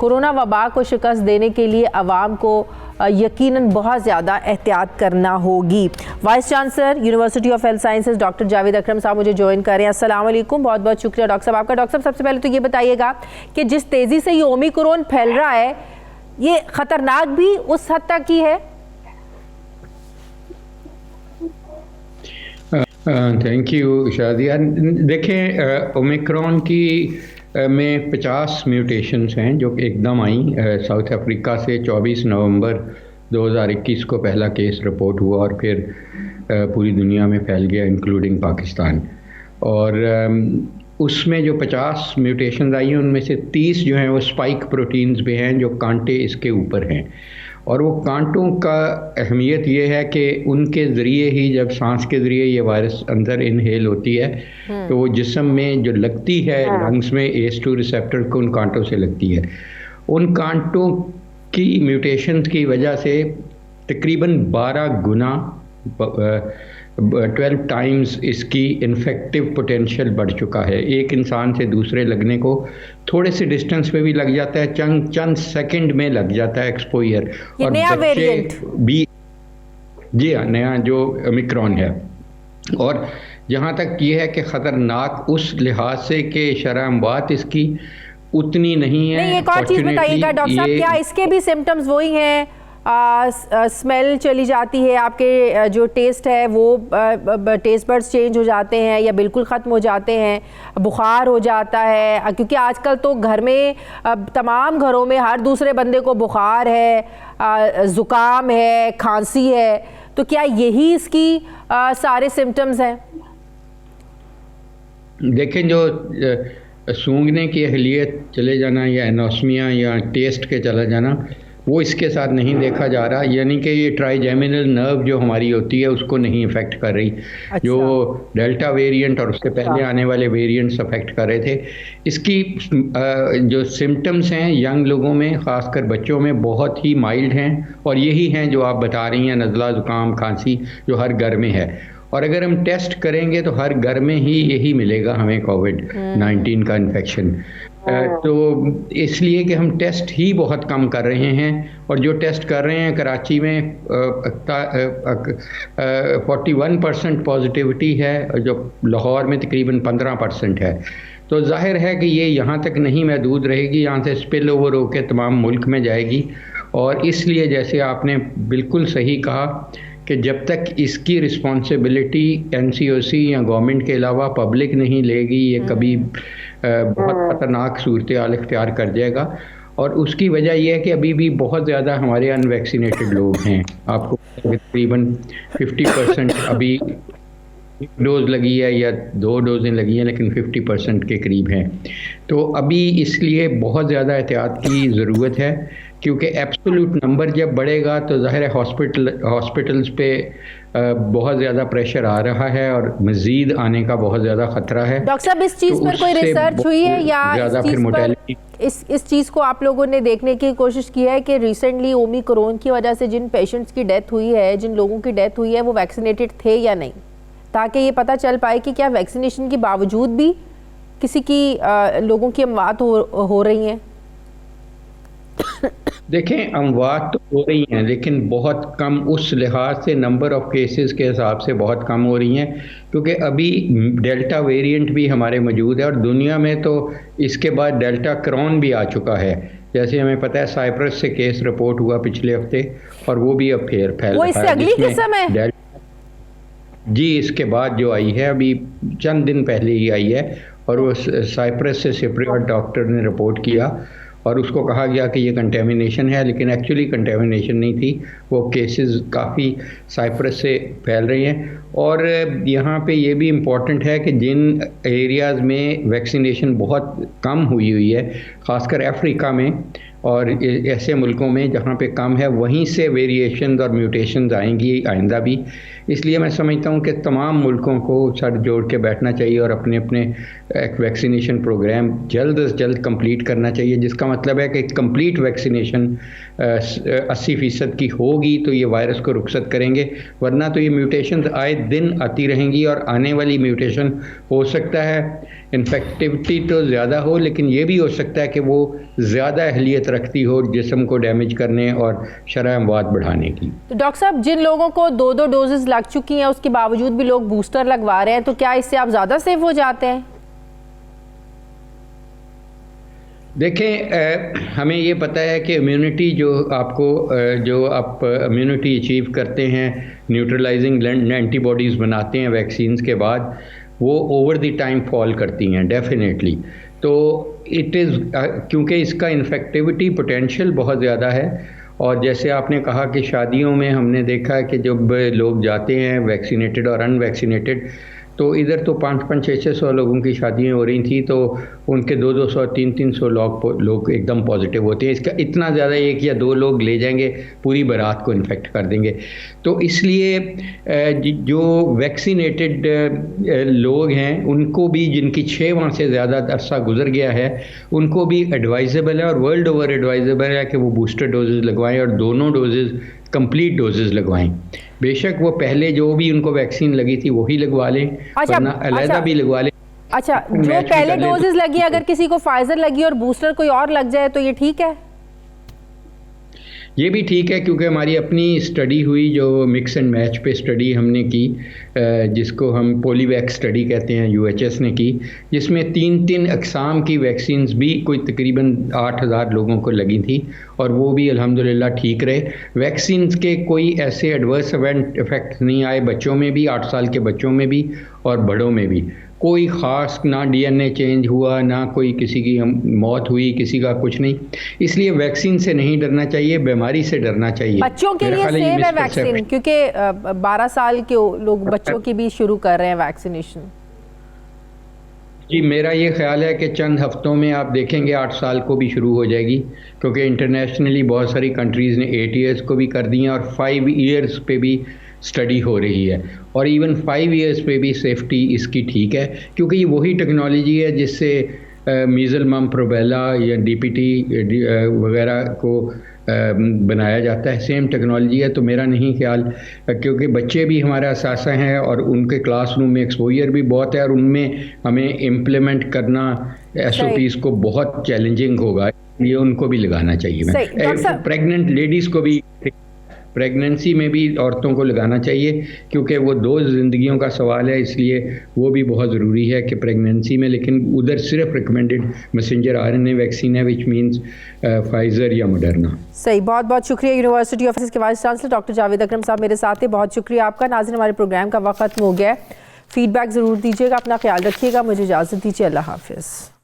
Corona वबा को शिकस्त देने के लिए आवाम को यकीनन बहुत ज़्यादा एहतियात करना होगी। Vice chancellor university of health sciences doctor Javed Akram साहब मुझे ज्वाइन कर रहे हैं। अस्सलाम वालेकुम, बहुत बहुत शुक्रिया डॉक्टर साहब आपका। डॉक्टर साहब सबसे पहले तो ये बताइएगा कि जिस तेज़ी से ये ओमिक्रॉन फैल रहा है ये ख़तरनाक भी उस हद तक ही है? थैंक यू शादिया। देखें, ओमिक्रॉन की में 50 म्यूटेशंस हैं जो एकदम आई साउथ अफ्रीका से। 24 नवंबर 2021 को पहला केस रिपोर्ट हुआ और फिर पूरी दुनिया में फैल गया इंक्लूडिंग पाकिस्तान। और उसमें जो 50 म्यूटेशंस आई हैं उनमें से 30 जो हैं वो स्पाइक प्रोटीन्स पे हैं जो कांटे इसके ऊपर हैं। और वो कांटों का अहमियत ये है कि उनके ज़रिए ही जब सांस के ज़रिए ये वायरस अंदर इनहेल होती है तो वो जिस्म में जो लगती है लंग्स में ACE2 रिसेप्टर को उन कांटों से लगती है। उन कांटों की म्यूटेशन की वजह से तकरीबन 12 गुना 12 टाइम्स इसकी इन्फेक्टिव पोटेंशियल बढ़ चुका है। एक इंसान से दूसरे लगने को थोड़े से डिस्टेंस पे भी लग जाता है, चंद सेकंड में लग जाता है एक्सपोजर। और नया वेरिएंट भी, जी हाँ, नया जो ओमिक्रॉन है। और जहाँ तक ये है कि ख़तरनाक उस लिहाज से कि शरह अमवात इसकी उतनी नहीं है। नहीं, एक और चीज़ बताइएगा डॉक्टर साहब, क्या इसके भी सिम्टम्स वही हैं? स्मेल चली जाती है, आपके जो टेस्ट है वो टेस्ट बड्स चेंज हो जाते हैं या बिल्कुल ख़त्म हो जाते हैं, बुखार हो जाता है? क्योंकि आजकल तो घर में तमाम घरों में हर दूसरे बंदे को बुखार है, ज़ुकाम है, खांसी है, तो क्या यही इसकी सारे सिम्टम्स हैं? देखें, जो सूंघने की अहलियत चले जाना या एनोस्मिया या टेस्ट के चला जाना वो इसके साथ नहीं देखा जा रहा, यानी कि ये ट्राइजेमिनल नर्व जो हमारी होती है उसको नहीं इफ़ेक्ट कर रही। अच्छा। जो डेल्टा वेरिएंट और उससे पहले आने वाले वेरिएंट्स अफेक्ट कर रहे थे। इसकी जो सिम्टम्स हैं यंग लोगों में, ख़ासकर बच्चों में, बहुत ही माइल्ड हैं और यही हैं जो आप बता रही हैं, नज़ला, ज़ुकाम, खांसी, जो हर घर में है। और अगर हम टेस्ट करेंगे तो हर घर में ही यही मिलेगा हमें कोविड-19 का इन्फेक्शन। तो इसलिए कि हम टेस्ट ही बहुत कम कर रहे हैं और जो टेस्ट कर रहे हैं कराची में 41% पॉजिटिविटी है, जो लाहौर में तकरीबन 15% है। तो जाहिर है कि ये यहाँ तक नहीं महदूद रहेगी, यहाँ से स्पिल ओवर होकर तमाम मुल्क में जाएगी। और इसलिए जैसे आपने बिल्कुल सही कहा कि जब तक इसकी रिस्पॉन्सिबिलिटी NCOC या गवर्नमेंट के अलावा पब्लिक नहीं लेगी ये कभी बहुत ख़तरनाक सूरत हाल इख्तियार कर जाएगा। और उसकी वजह यह है कि अभी भी बहुत ज़्यादा हमारे अनवैक्सीनेटेड लोग हैं। आपको तकरीबन 50% अभी डोज लगी है या 2 डोजें लगी हैं, लेकिन 50% के करीब हैं। तो अभी इसलिए बहुत ज़्यादा एहतियात की ज़रूरत है, क्योंकि एब्सोल्यूट नंबर जब बढ़ेगा तो ज़ाहिर है हॉस्पिटल्स पे बहुत ज़्यादा प्रेशर आ रहा है और मज़ीद आने का बहुत ज़्यादा ख़तरा है। डॉक्टर साहब, इस चीज़ पर कोई रिसर्च हुई है या इस चीज़ को आप लोगों ने देखने की कोशिश की है कि रिसेंटली ओमिक्रॉन की वजह से जिन पेशेंट्स की डेथ हुई है, जिन लोगों की डेथ हुई है, वो वैक्सीनेटेड थे या नहीं, ताकि ये पता चल पाए कि क्या वैक्सीनेशन के बावजूद भी किसी की लोगों की अमवात हो रही हैं? देखें, अमवात तो हो रही हैं लेकिन बहुत कम, उस लिहाज से नंबर ऑफ केसेस के हिसाब से बहुत कम हो रही हैं, क्योंकि अभी डेल्टा वेरिएंट भी हमारे मौजूद है और दुनिया में तो इसके बाद डेल्टा क्रॉन भी आ चुका है। जैसे हमें पता है साइप्रस से केस रिपोर्ट हुआ पिछले हफ्ते और वो भी अब फैल रहा है। वो इससे अगली किस्म है? जी, इसके बाद जो आई है अभी चंद दिन पहले ही आई है और वो साइप्रस से सिप्रियट डॉक्टर ने रिपोर्ट किया और उसको कहा गया कि ये कंटेमिनेशन है, लेकिन एक्चुअली कंटेमिनेशन नहीं थी। वो केसेस काफ़ी साइप्रस से फैल रहे हैं। और यहाँ पे ये भी इम्पॉर्टेंट है कि जिन एरियाज़ में वैक्सीनेशन बहुत कम हुई है, ख़ासकर अफ्रीका में और ऐसे मुल्कों में जहाँ पे कम है, वहीं से वेरिएशंस और म्यूटेशंस आएंगी आइंदा भी। इसलिए मैं समझता हूँ कि तमाम मुल्कों को सर जोड़ के बैठना चाहिए और अपने अपने एक वैक्सीनेशन प्रोग्राम जल्द से जल्द कंप्लीट करना चाहिए, जिसका मतलब है कि कंप्लीट वैक्सीनेशन 80% की होगी तो ये वायरस को रुखसत करेंगे, वरना तो ये म्यूटेशंस आए दिन आती रहेंगी और आने वाली म्यूटेशन हो सकता है इन्फेक्टिविटी तो ज़्यादा हो, लेकिन ये भी हो सकता है कि वो ज़्यादा अहलियत रखती हो जिस्म को डैमेज करने और शरह अमवात बढ़ाने की। तो डॉक्टर साहब, जिन लोगों को 2 डोजेस लग चुकी हैं उसके बावजूद भी लोग बूस्टर लगवा रहे हैं, तो क्या इससे आप ज़्यादा सेफ हो जाते हैं? देखें, हमें ये पता है कि इम्यूनिटी जो आप इम्यूनिटी अचीव करते हैं, न्यूट्रलाइजिंग एंटीबॉडीज़ बनाते हैं वैक्सीन्स के बाद, वो ओवर द टाइम फॉल करती हैं डेफिनेटली। तो क्योंकि इसका इन्फेक्टिविटी पोटेंशियल बहुत ज़्यादा है, और जैसे आपने कहा कि शादियों में हमने देखा कि जब लोग जाते हैं वैक्सीनेटेड और अनवैक्सीनेटेड, तो इधर तो 500-600 लोगों की शादियाँ हो रही थी, तो उनके 200, 300 लोग एकदम पॉजिटिव होते हैं। इसका इतना ज़्यादा 1 या 2 लोग ले जाएंगे, पूरी बारात को इन्फेक्ट कर देंगे। तो इसलिए जो वैक्सीनेटेड लोग हैं उनको भी, जिनकी 6 माह से ज़्यादा अरसा गुजर गया है, उनको भी एडवाइजेबल है और वर्ल्ड ओवर एडवाइजेबल है कि वो बूस्टर डोजेज़ लगवाएं और दोनों डोजेज़ कंप्लीट डोजेज़ लगवाएं। बेशक वो पहले जो भी उनको वैक्सीन लगी थी वही लगवा लें, वरना अलहदा भी लगवा लें। अच्छा, जो पहले डोजेस लगी, अगर किसी को फाइजर लगी और बूस्टर कोई और लग जाए तो ये ठीक है? ये भी ठीक है, क्योंकि हमारी अपनी स्टडी हुई जो मिक्स एंड मैच पे स्टडी हमने की, जिसको हम पोलीवैक स्टडी कहते हैं, UHS ने की, जिसमें 3 अक़साम की वैक्सीन्स भी कोई तकरीबन 8,000 लोगों को लगी थी, और वो भी अल्हम्दुलिल्लाह ठीक रहे। वैक्सीन्स के कोई ऐसे एडवर्स इफेक्ट नहीं आए, बच्चों में भी, 8 साल के बच्चों में भी और बड़ों में भी कोई ख़ास, ना DNA चेंज हुआ, ना कोई किसी की मौत हुई, किसी का कुछ नहीं। इसलिए वैक्सीन से नहीं डरना चाहिए, बीमारी से डरना चाहिए। बच्चों के लिए सेफ है वैक्सीन, क्योंकि 12 साल के लोग बच्चों की भी शुरू कर रहे हैं वैक्सीनेशन। जी, मेरा ये ख्याल है कि चंद हफ्तों में आप देखेंगे 8 साल को भी शुरू हो जाएगी, क्योंकि इंटरनेशनली बहुत सारी कंट्रीज़ ने 8 ईयर्स को भी कर दिए और 5 ईयर्स पे भी स्टडी हो रही है, और इवन 5 ईयर्स पे भी सेफ्टी इसकी ठीक है, क्योंकि ये वही टेक्नोलॉजी है जिससे मीज़ल, मम्प, रूबेला या DPT वगैरह को बनाया जाता है। सेम टेक्नोलॉजी है। तो मेरा नहीं ख्याल, क्योंकि बच्चे भी हमारा असासा हैं और उनके क्लासरूम में एक्सपोजर भी बहुत है, और उनमें हमें इम्प्लीमेंट करना SOPs को बहुत चैलेंजिंग होगा, ये उनको भी लगाना चाहिए। प्रेग्नेंट लेडीज़ को भी, प्रेगनेंसी में भी औरतों को लगाना चाहिए, क्योंकि वो 2 ज़िंदगियों का सवाल है, इसलिए वो भी बहुत ज़रूरी है कि प्रेगनेंसी में, लेकिन उधर सिर्फ रिकमेंडेड मैसेंजर RNA वैक्सीन है, विच मीन्स फाइज़र या मॉडर्ना। सही, बहुत बहुत शुक्रिया। यूनिवर्सिटी ऑफ के vice chancellor doctor Javed Akram साहब मेरे साथ थे, बहुत शुक्रिया आपका। नाज़रीन, हमारे प्रोग्राम का वक्त खत्म हो गया है। फीडबैक ज़रूर दीजिएगा, अपना ख्याल रखिएगा। मुझे इजाज़त दीजिए, अल्लाह हाफ़िज़।